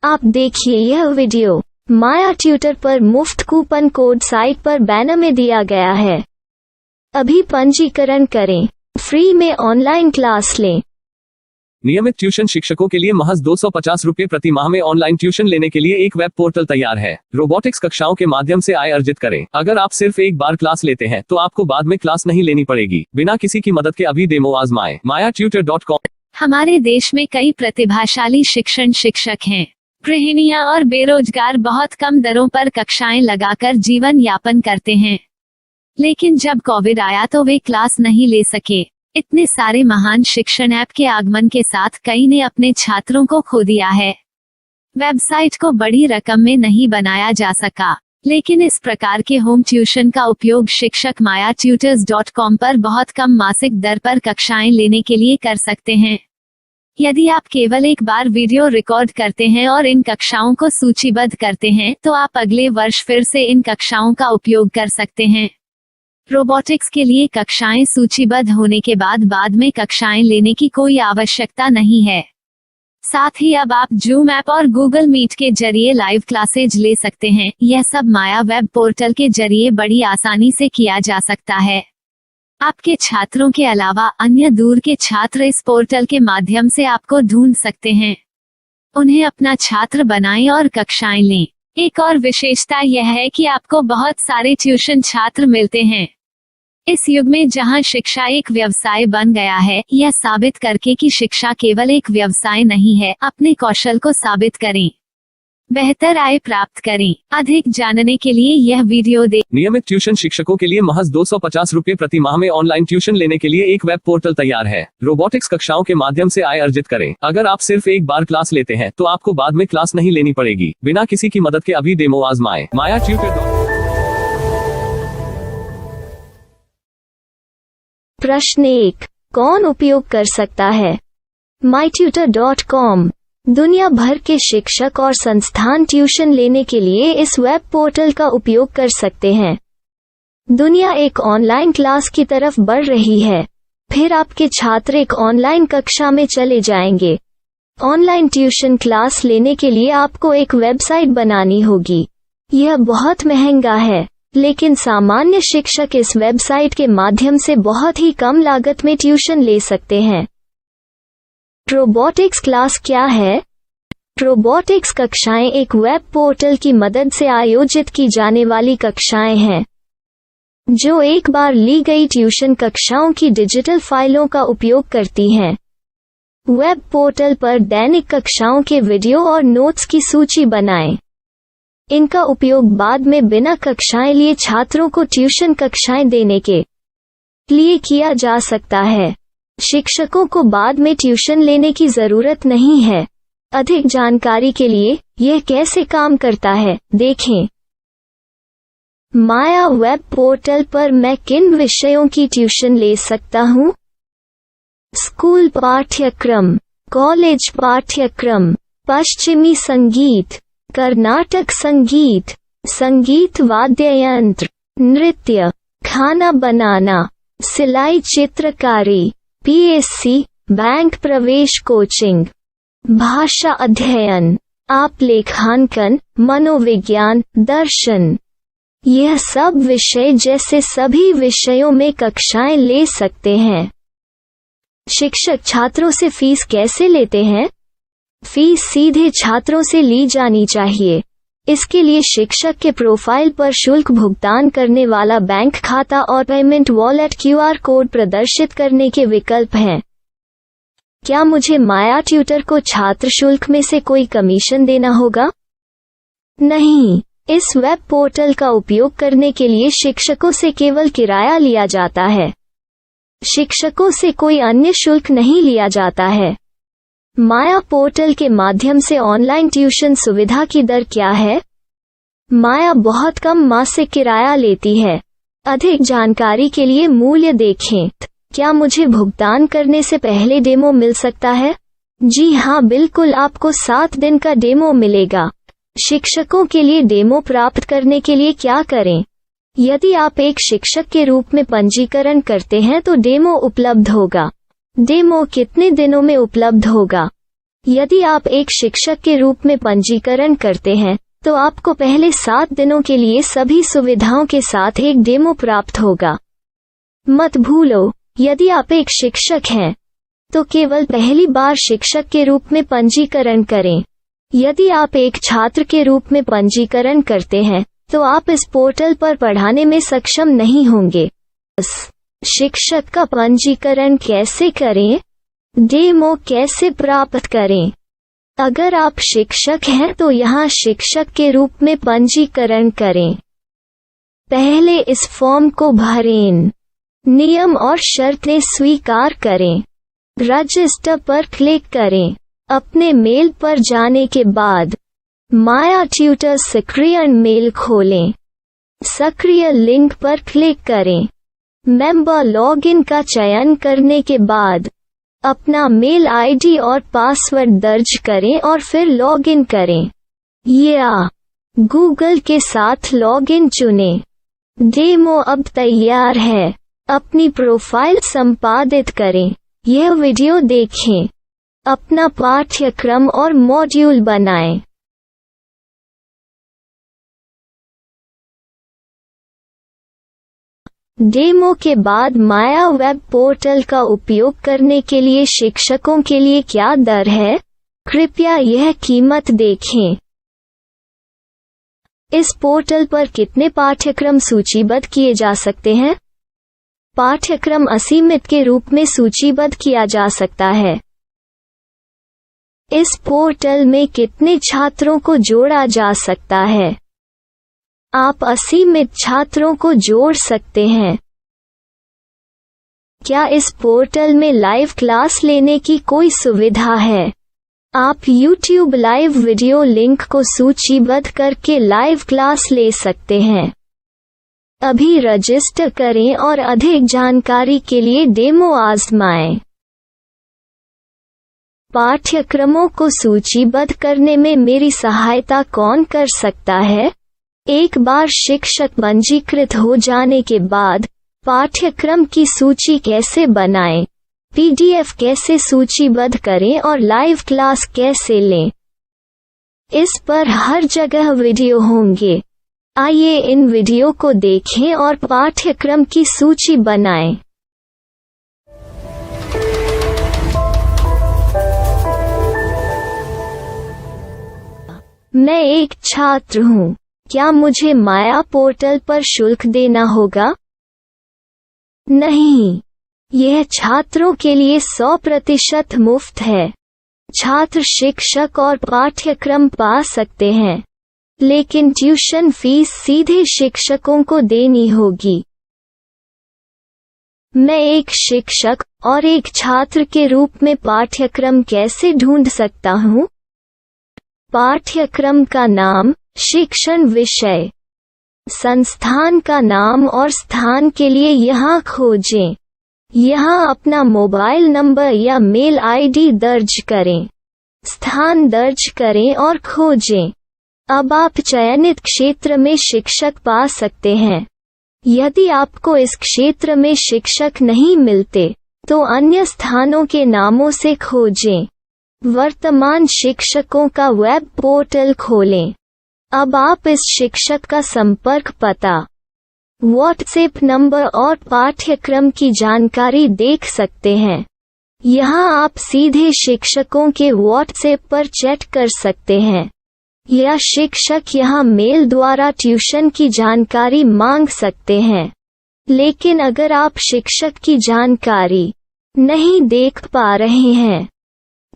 आप देखिए यह वीडियो माया ट्यूटर पर मुफ्त कूपन कोड साइट पर बैनर में दिया गया है। अभी पंजीकरण करें, फ्री में ऑनलाइन क्लास लें। नियमित ट्यूशन शिक्षकों के लिए महज 250 रुपये प्रति माह में ऑनलाइन ट्यूशन लेने के लिए एक वेब पोर्टल तैयार है। रोबोटिक्स कक्षाओं के माध्यम से आय अर्जित करें। अगर आप सिर्फ एक बार क्लास लेते हैं तो आपको बाद में क्लास नहीं लेनी पड़ेगी। बिना किसी की मदद के अभी डेमो आजमाएं। mayatutor.com। हमारे देश में कई प्रतिभाशाली शिक्षक हैं। गृहिणियां और बेरोजगार बहुत कम दरों पर कक्षाएं लगाकर जीवन यापन करते हैं, लेकिन जब कोविड आया तो वे क्लास नहीं ले सके। इतने सारे महान शिक्षण ऐप के आगमन के साथ कई ने अपने छात्रों को खो दिया है। वेबसाइट को बड़ी रकम में नहीं बनाया जा सका, लेकिन इस प्रकार के होम ट्यूशन का उपयोग शिक्षक mayatutors.com पर बहुत कम मासिक दर पर कक्षाएं लेने के लिए कर सकते हैं। यदि आप केवल एक बार वीडियो रिकॉर्ड करते हैं और इन कक्षाओं को सूचीबद्ध करते हैं तो आप अगले वर्ष फिर से इन कक्षाओं का उपयोग कर सकते हैं। रोबोटिक्स के लिए कक्षाएं सूचीबद्ध होने के बाद में कक्षाएं लेने की कोई आवश्यकता नहीं है। साथ ही अब आप जूम ऐप और गूगल मीट के जरिए लाइव क्लासेज ले सकते हैं। यह सब माया वेब पोर्टल के जरिए बड़ी आसानी से किया जा सकता है। आपके छात्रों के अलावा अन्य दूर के छात्र इस पोर्टल के माध्यम से आपको ढूंढ सकते हैं। उन्हें अपना छात्र बनाएं और कक्षाएं लें। एक और विशेषता यह है कि आपको बहुत सारे ट्यूशन छात्र मिलते हैं। इस युग में जहां शिक्षा एक व्यवसाय बन गया है, यह साबित करके कि शिक्षा केवल एक व्यवसाय नहीं है, अपने कौशल को साबित करें, बेहतर आय प्राप्त करें। अधिक जानने के लिए यह वीडियो देखें। नियमित ट्यूशन शिक्षकों के लिए महज 250 रुपये प्रति माह में ऑनलाइन ट्यूशन लेने के लिए एक वेब पोर्टल तैयार है। रोबोटिक्स कक्षाओं के माध्यम से आय अर्जित करें। अगर आप सिर्फ एक बार क्लास लेते हैं तो आपको बाद में क्लास नहीं लेनी पड़ेगी। बिना किसी की मदद के अभी डेमो आजमाएं। mayatutor.com। प्रश्न 1, कौन उपयोग कर सकता है? mytutor.com। दुनिया भर के शिक्षक और संस्थान ट्यूशन लेने के लिए इस वेब पोर्टल का उपयोग कर सकते हैं। दुनिया एक ऑनलाइन क्लास की तरफ बढ़ रही है। फिर आपके छात्र एक ऑनलाइन कक्षा में चले जाएंगे। ऑनलाइन ट्यूशन क्लास लेने के लिए आपको एक वेबसाइट बनानी होगी। यह बहुत महंगा है, लेकिन सामान्य शिक्षक इस वेबसाइट के माध्यम से बहुत ही कम लागत में ट्यूशन ले सकते हैं। रोबोटिक्स क्लास क्या है? रोबोटिक्स कक्षाएं एक वेब पोर्टल की मदद से आयोजित की जाने वाली कक्षाएं हैं, जो एक बार ली गई ट्यूशन कक्षाओं की डिजिटल फाइलों का उपयोग करती हैं। वेब पोर्टल पर दैनिक कक्षाओं के वीडियो और नोट्स की सूची बनाएं। इनका उपयोग बाद में बिना कक्षाएं लिए छात्रों को ट्यूशन कक्षाएं देने के लिए किया जा सकता है। शिक्षकों को बाद में ट्यूशन लेने की जरूरत नहीं है। अधिक जानकारी के लिए यह कैसे काम करता है, देखें। माया वेब पोर्टल पर मैं किन विषयों की ट्यूशन ले सकता हूँ? स्कूल पाठ्यक्रम, कॉलेज पाठ्यक्रम, पश्चिमी संगीत, कर्नाटक संगीत, संगीत वाद्य यंत्र, नृत्य, खाना बनाना, सिलाई चित्रकारी, PSC, बैंक प्रवेश कोचिंग, भाषा अध्ययन, आप लेखांकन, मनोविज्ञान, दर्शन। यह सब विषय जैसे सभी विषयों में कक्षाएं ले सकते हैं। शिक्षक छात्रों से फीस कैसे लेते हैं? फीस सीधे छात्रों से ली जानी चाहिए। इसके लिए शिक्षक के प्रोफाइल पर शुल्क भुगतान करने वाला बैंक खाता और पेमेंट वॉलेट QR कोड प्रदर्शित करने के विकल्प हैं। क्या मुझे माया ट्यूटर को छात्र शुल्क में से कोई कमीशन देना होगा? नहीं, इस वेब पोर्टल का उपयोग करने के लिए शिक्षकों से केवल किराया लिया जाता है। शिक्षकों से कोई अन्य शुल्क नहीं लिया जाता है। माया पोर्टल के माध्यम से ऑनलाइन ट्यूशन सुविधा की दर क्या है? माया बहुत कम मासिक किराया लेती है। अधिक जानकारी के लिए मूल्य देखें। क्या मुझे भुगतान करने से पहले डेमो मिल सकता है? जी हाँ, बिल्कुल, आपको 7 दिन का डेमो मिलेगा। शिक्षकों के लिए डेमो प्राप्त करने के लिए क्या करें? यदि आप एक शिक्षक के रूप में पंजीकरण करते हैं तो डेमो उपलब्ध होगा। डेमो कितने दिनों में उपलब्ध होगा? यदि आप एक शिक्षक के रूप में पंजीकरण करते हैं तो आपको पहले 7 दिनों के लिए सभी सुविधाओं के साथ एक डेमो प्राप्त होगा। मत भूलो, यदि आप एक शिक्षक हैं तो केवल पहली बार शिक्षक के रूप में पंजीकरण करें। यदि आप एक छात्र के रूप में पंजीकरण करते हैं तो आप इस पोर्टल पर पढ़ाने में सक्षम नहीं होंगे। शिक्षक का पंजीकरण कैसे करें? डेमो कैसे प्राप्त करें? अगर आप शिक्षक हैं तो यहाँ शिक्षक के रूप में पंजीकरण करें। पहले इस फॉर्म को भरें। नियम और शर्तें स्वीकार करें। रजिस्टर पर क्लिक करें। अपने मेल पर जाने के बाद माया ट्यूटर सक्रिय मेल खोलें। सक्रिय लिंक पर क्लिक करें। मेंबर लॉगिन का चयन करने के बाद अपना मेल आईडी और पासवर्ड दर्ज करें और फिर लॉगिन करें या गूगल के साथ लॉगिन चुनें। डेमो अब तैयार है। अपनी प्रोफाइल संपादित करें। यह वीडियो देखें। अपना पाठ्यक्रम और मॉड्यूल बनाएं। डेमो के बाद माया वेब पोर्टल का उपयोग करने के लिए शिक्षकों के लिए क्या दर है? कृपया यह कीमत देखें। इस पोर्टल पर कितने पाठ्यक्रम सूचीबद्ध किए जा सकते हैं? पाठ्यक्रम असीमित के रूप में सूचीबद्ध किया जा सकता है। इस पोर्टल में कितने छात्रों को जोड़ा जा सकता है? आप असीमित छात्रों को जोड़ सकते हैं। क्या इस पोर्टल में लाइव क्लास लेने की कोई सुविधा है? आप YouTube लाइव वीडियो लिंक को सूचीबद्ध करके लाइव क्लास ले सकते हैं। अभी रजिस्टर करें और अधिक जानकारी के लिए डेमो आजमाएं। पाठ्यक्रमों को सूचीबद्ध करने में मेरी सहायता कौन कर सकता है? एक बार शिक्षक पंजीकृत हो जाने के बाद पाठ्यक्रम की सूची कैसे बनाएं, PDF कैसे सूचीबद्ध करें और लाइव क्लास कैसे लें, इस पर हर जगह वीडियो होंगे। आइए इन वीडियो को देखें और पाठ्यक्रम की सूची बनाएं। मैं एक छात्र हूँ। क्या मुझे माया पोर्टल पर शुल्क देना होगा? नहीं, यह छात्रों के लिए 100% मुफ्त है। छात्र शिक्षक और पाठ्यक्रम पा सकते हैं, लेकिन ट्यूशन फीस सीधे शिक्षकों को देनी होगी। मैं एक शिक्षक और एक छात्र के रूप में पाठ्यक्रम कैसे ढूंढ सकता हूँ? पाठ्यक्रम का नाम, शिक्षण विषय, संस्थान का नाम और स्थान के लिए यहाँ खोजें। यहाँ अपना मोबाइल नंबर या मेल आईडी दर्ज करें। स्थान दर्ज करें और खोजें। अब आप चयनित क्षेत्र में शिक्षक पा सकते हैं। यदि आपको इस क्षेत्र में शिक्षक नहीं मिलते तो अन्य स्थानों के नामों से खोजें। वर्तमान शिक्षकों का वेब पोर्टल खोलें। अब आप इस शिक्षक का संपर्क पता, व्हाट्सएप नंबर और पाठ्यक्रम की जानकारी देख सकते हैं। यहाँ आप सीधे शिक्षकों के व्हाट्सएप पर चैट कर सकते हैं या शिक्षक यहाँ मेल द्वारा ट्यूशन की जानकारी मांग सकते हैं। लेकिन अगर आप शिक्षक की जानकारी नहीं देख पा रहे हैं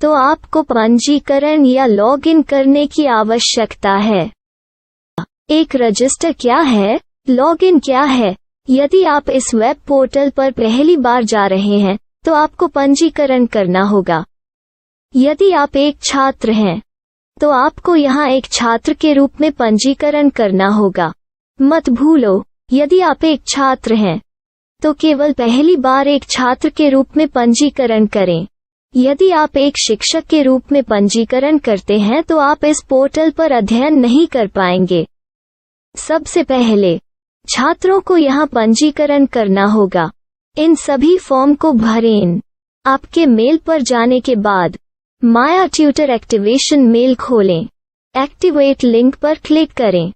तो आपको पंजीकरण या लॉगिन करने की आवश्यकता है। एक रजिस्टर क्या है? लॉगिन क्या है? यदि आप इस वेब पोर्टल पर पहली बार जा रहे हैं तो आपको पंजीकरण करना होगा। यदि आप एक छात्र हैं तो आपको यहाँ एक छात्र के रूप में पंजीकरण करना होगा। मत भूलो, यदि आप एक छात्र हैं तो केवल पहली बार एक छात्र के रूप में पंजीकरण करें। यदि आप एक शिक्षक के रूप में पंजीकरण करते हैं तो आप इस पोर्टल पर अध्ययन नहीं कर पाएंगे। सबसे पहले छात्रों को यहाँ पंजीकरण करना होगा। इन सभी फॉर्म को भरें। आपके मेल पर जाने के बाद माया ट्यूटर एक्टिवेशन मेल खोलें। एक्टिवेट लिंक पर क्लिक करें।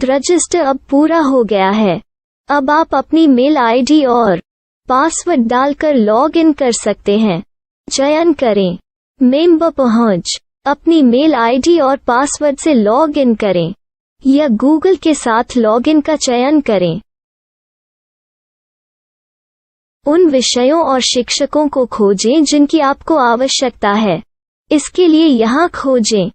रजिस्टर अब पूरा हो गया है। अब आप अपनी मेल आईडी और पासवर्ड डालकर लॉग इन कर सकते हैं। चयन करें मेंबर पहुंच। अपनी मेल आईडी और पासवर्ड से लॉग इन करें या गूगल के साथ लॉगिन का चयन करें। उन विषयों और शिक्षकों को खोजें जिनकी आपको आवश्यकता है। इसके लिए यहाँ खोजें